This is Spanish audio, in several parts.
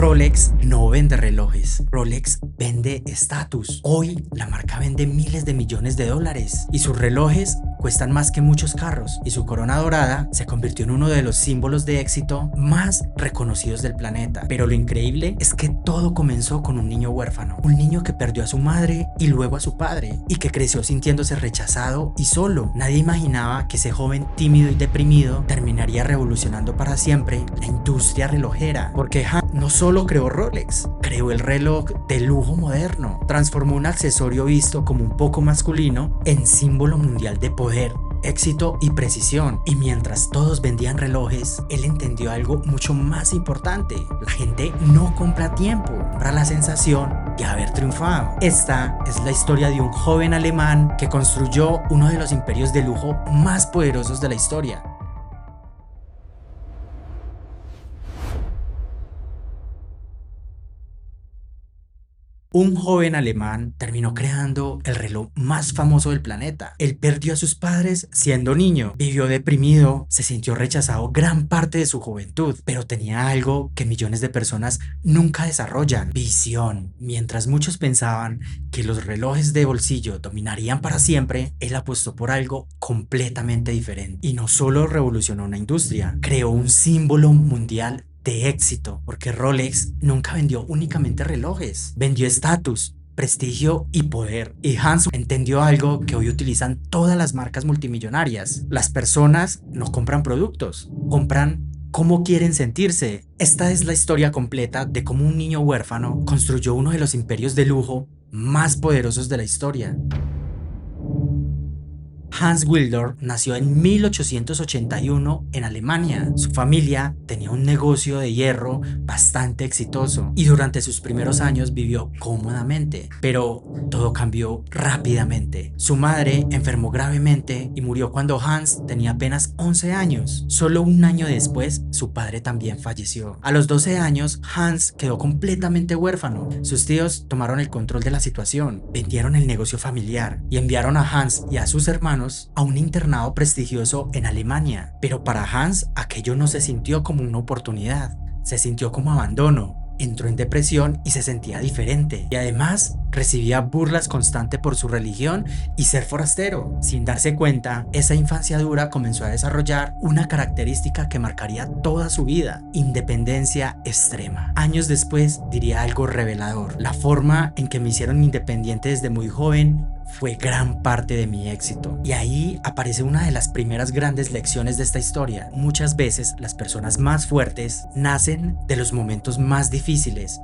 Rolex no vende relojes, Rolex vende estatus. Hoy la marca vende miles de millones de dólares y sus relojes cuestan más que muchos carros, y su corona dorada se convirtió en uno de los símbolos de éxito más reconocidos del planeta. Pero lo increíble es que todo comenzó con un niño huérfano, un niño que perdió a su madre y luego a su padre, y que creció sintiéndose rechazado y solo. Nadie imaginaba que ese joven tímido y deprimido terminaría revolucionando para siempre la industria relojera, porque Hans no solo creó Rolex, creó el reloj de lujo moderno, transformó un accesorio visto como un poco masculino en símbolo mundial de poder, éxito y precisión. Y mientras todos vendían relojes, él entendió algo mucho más importante: la gente no compra tiempo, compra la sensación de haber triunfado. Esta es la historia de un joven alemán que construyó uno de los imperios de lujo más poderosos de la historia. Un joven alemán terminó creando el reloj más famoso del planeta. Él perdió a sus padres siendo niño, vivió deprimido, se sintió rechazado gran parte de su juventud, pero tenía algo que millones de personas nunca desarrollan: visión. Mientras muchos pensaban que los relojes de bolsillo dominarían para siempre, él apostó por algo completamente diferente. Y no solo revolucionó una industria, creó un símbolo mundial de éxito, porque Rolex nunca vendió únicamente relojes, vendió estatus, prestigio y poder. Y Hans entendió algo que hoy utilizan todas las marcas multimillonarias: las personas no compran productos, compran cómo quieren sentirse. Esta es la historia completa de cómo un niño huérfano construyó uno de los imperios de lujo más poderosos de la historia. Hans Wilder nació en 1881 en Alemania. Su familia tenía un negocio de hierro bastante exitoso y durante sus primeros años vivió cómodamente, pero todo cambió rápidamente. Su madre enfermó gravemente y murió cuando Hans tenía apenas 11 años. Solo un año después, su padre también falleció. A los 12 años, Hans quedó completamente huérfano. Sus tíos tomaron el control de la situación, vendieron el negocio familiar y enviaron a Hans y a sus hermanos a un internado prestigioso en Alemania. Pero para Hans aquello no se sintió como una oportunidad, se sintió como abandono. Entró en depresión y se sentía diferente, y además recibía burlas constantes por su religión y ser forastero. Sin darse cuenta, esa infancia dura comenzó a desarrollar una característica que marcaría toda su vida: independencia extrema. Años después diría algo revelador: la forma en que me hicieron independiente desde muy joven fue gran parte de mi éxito. Y ahí aparece una de las primeras grandes lecciones de esta historia. Muchas veces las personas más fuertes nacen de los momentos más difíciles.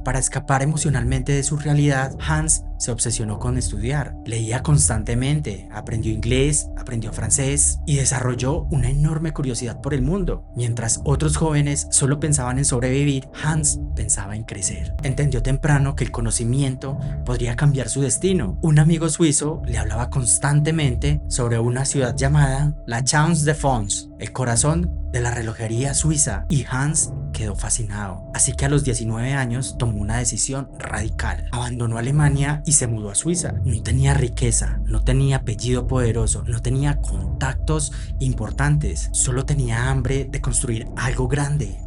Para escapar emocionalmente de su realidad, Hans se obsesionó con estudiar. Leía constantemente, aprendió inglés, aprendió francés y desarrolló una enorme curiosidad por el mundo. Mientras otros jóvenes solo pensaban en sobrevivir, Hans pensaba en crecer. Entendió temprano que el conocimiento podría cambiar su destino. Un amigo suizo le hablaba constantemente sobre una ciudad llamada La Chance de Fonds, el corazón de la relojería suiza, y Hans quedó fascinado. Así que a los 19 años tomó una decisión radical. Abandonó Alemania y se mudó a Suiza. No tenía riqueza, no tenía apellido poderoso, no tenía contactos importantes, solo tenía hambre de construir algo grande.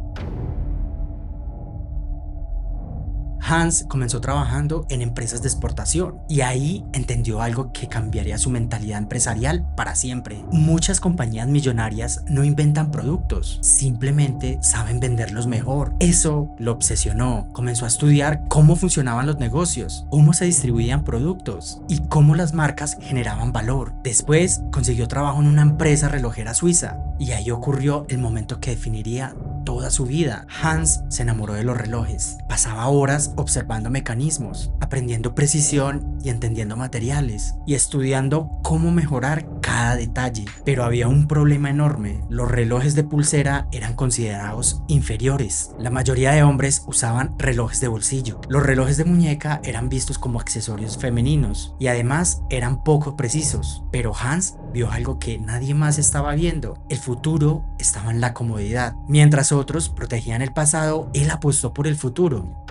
Hans comenzó trabajando en empresas de exportación y ahí entendió algo que cambiaría su mentalidad empresarial para siempre. Muchas compañías millonarias no inventan productos, simplemente saben venderlos mejor. Eso lo obsesionó. Comenzó a estudiar cómo funcionaban los negocios, cómo se distribuían productos y cómo las marcas generaban valor. Después consiguió trabajo en una empresa relojera suiza y ahí ocurrió el momento que definiría toda su vida. Hans se enamoró de los relojes. Pasaba horas observando mecanismos, aprendiendo precisión y entendiendo materiales, y estudiando cómo mejorar cada detalle. Pero había un problema enorme: los relojes de pulsera eran considerados inferiores. La mayoría de hombres usaban relojes de bolsillo. Los relojes de muñeca eran vistos como accesorios femeninos y además eran poco precisos. Pero Hans vio algo que nadie más estaba viendo: el futuro estaba en la comodidad. Mientras otros protegían el pasado, él apostó por el futuro.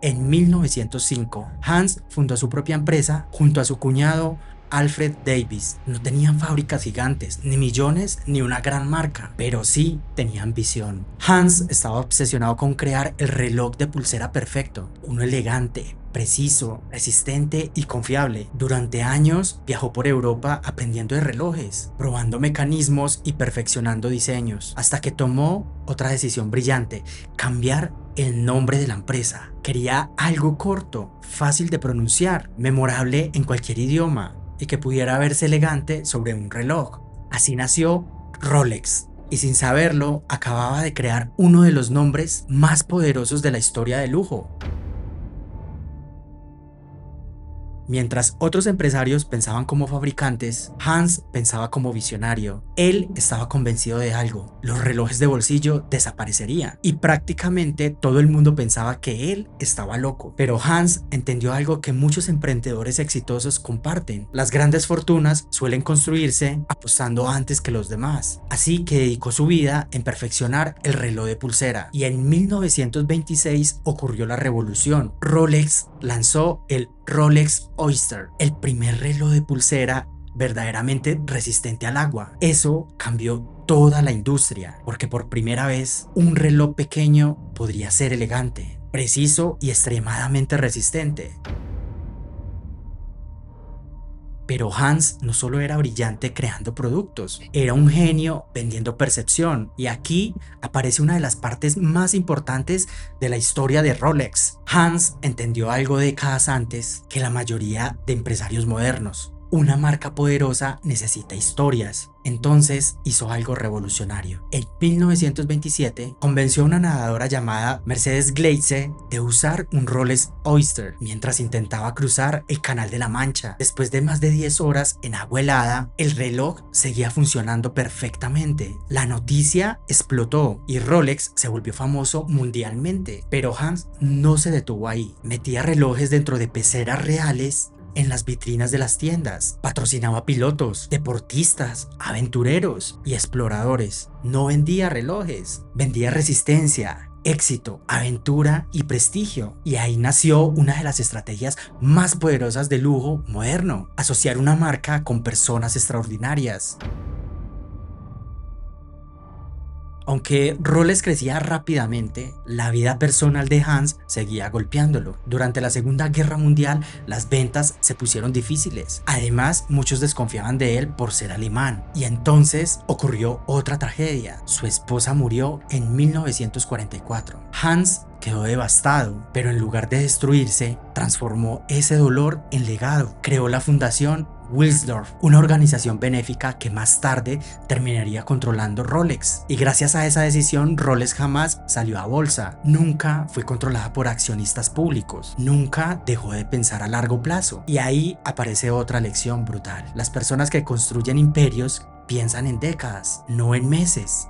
En 1905, Hans fundó su propia empresa junto a su cuñado Alfred Davis. No tenían fábricas gigantes, ni millones, ni una gran marca, pero sí tenían visión. Hans estaba obsesionado con crear el reloj de pulsera perfecto, uno elegante, preciso, resistente y confiable. Durante años viajó por Europa aprendiendo de relojes, probando mecanismos y perfeccionando diseños, hasta que tomó otra decisión brillante: cambiar el nombre de la empresa. Quería algo corto, fácil de pronunciar, memorable en cualquier idioma y que pudiera verse elegante sobre un reloj. Así nació Rolex. Y sin saberlo, acababa de crear uno de los nombres más poderosos de la historia del lujo. Mientras otros empresarios pensaban como fabricantes, Hans pensaba como visionario. Él estaba convencido de algo: los relojes de bolsillo desaparecerían, y prácticamente todo el mundo pensaba que él estaba loco. Pero Hans entendió algo que muchos emprendedores exitosos comparten: las grandes fortunas suelen construirse apostando antes que los demás. Así que dedicó su vida en perfeccionar el reloj de pulsera, y en 1926 ocurrió la revolución. Rolex lanzó el Rolex Oyster, el primer reloj de pulsera verdaderamente resistente al agua. Eso cambió toda la industria, porque por primera vez un reloj pequeño podría ser elegante, preciso y extremadamente resistente. Pero Hans no solo era brillante creando productos, era un genio vendiendo percepción. Y aquí aparece una de las partes más importantes de la historia de Rolex. Hans entendió algo décadas antes que la mayoría de empresarios modernos: una marca poderosa necesita historias. Entonces hizo algo revolucionario. En 1927 convenció a una nadadora llamada Mercedes Gleitze de usar un Rolex Oyster mientras intentaba cruzar el Canal de la Mancha. Después de más de 10 horas en agua helada, el reloj seguía funcionando perfectamente. La noticia explotó y Rolex se volvió famoso mundialmente. Pero Hans no se detuvo ahí. Metía relojes dentro de peceras reales en las vitrinas de las tiendas. Patrocinaba pilotos, deportistas, aventureros y exploradores. No vendía relojes, vendía resistencia, éxito, aventura y prestigio. Y ahí nació una de las estrategias más poderosas del lujo moderno: asociar una marca con personas extraordinarias. Aunque Rolex crecía rápidamente, la vida personal de Hans seguía golpeándolo. Durante la Segunda Guerra Mundial, las ventas se pusieron difíciles. Además, muchos desconfiaban de él por ser alemán. Y entonces ocurrió otra tragedia: su esposa murió en 1944. Hans quedó devastado, pero en lugar de destruirse, transformó ese dolor en legado. Creó la fundación Wilsdorf, una organización benéfica que más tarde terminaría controlando Rolex. Y gracias a esa decisión, Rolex jamás salió a bolsa, nunca fue controlada por accionistas públicos, nunca dejó de pensar a largo plazo. Y ahí aparece otra lección brutal: las personas que construyen imperios piensan en décadas, no en meses.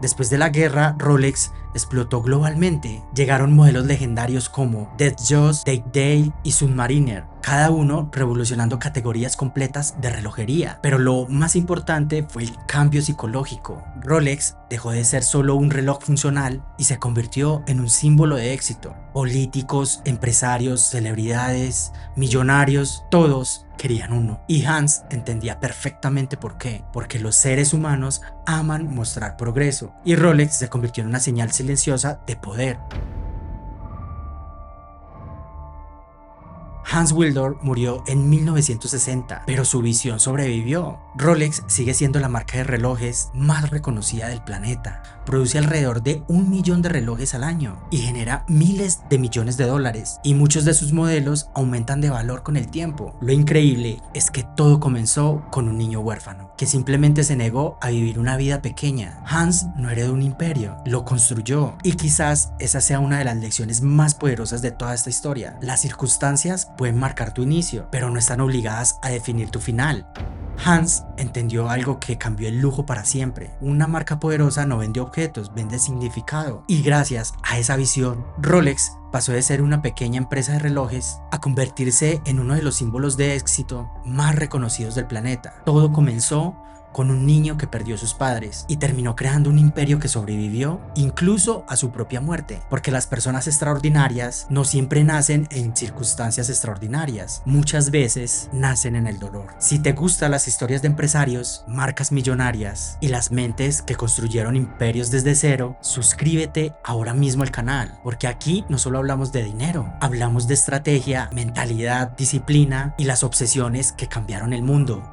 Después de la guerra, Rolex explotó globalmente. Llegaron modelos legendarios como Death Joss, Take Day y Submariner, cada uno revolucionando categorías completas de relojería. Pero lo más importante fue el cambio psicológico. Rolex dejó de ser solo un reloj funcional y se convirtió en un símbolo de éxito. Políticos, empresarios, celebridades, millonarios, todos querían uno. Y Hans entendía perfectamente por qué: porque los seres humanos aman mostrar progreso, y Rolex se convirtió en una señal silenciosa de poder. Hans Willdorf murió en 1960, pero su visión sobrevivió. Rolex sigue siendo la marca de relojes más reconocida del planeta. Produce alrededor de 1 millón de relojes al año y genera miles de millones de dólares, y muchos de sus modelos aumentan de valor con el tiempo. Lo increíble es que todo comenzó con un niño huérfano que simplemente se negó a vivir una vida pequeña. Hans no heredó un imperio, lo construyó, y quizás esa sea una de las lecciones más poderosas de toda esta historia: las circunstancias pueden marcar tu inicio, pero no están obligadas a definir tu final. Hans entendió algo que cambió el lujo para siempre: una marca poderosa no vende objetos, vende significado. Y gracias a esa visión, Rolex pasó de ser una pequeña empresa de relojes a convertirse en uno de los símbolos de éxito más reconocidos del planeta. Todo comenzó con un niño que perdió a sus padres y terminó creando un imperio que sobrevivió incluso a su propia muerte, porque las personas extraordinarias no siempre nacen en circunstancias extraordinarias, muchas veces nacen en el dolor. Si te gustan las historias de empresarios, marcas millonarias y las mentes que construyeron imperios desde cero, suscríbete ahora mismo al canal, porque aquí no solo hablamos de dinero, hablamos de estrategia, mentalidad, disciplina y las obsesiones que cambiaron el mundo.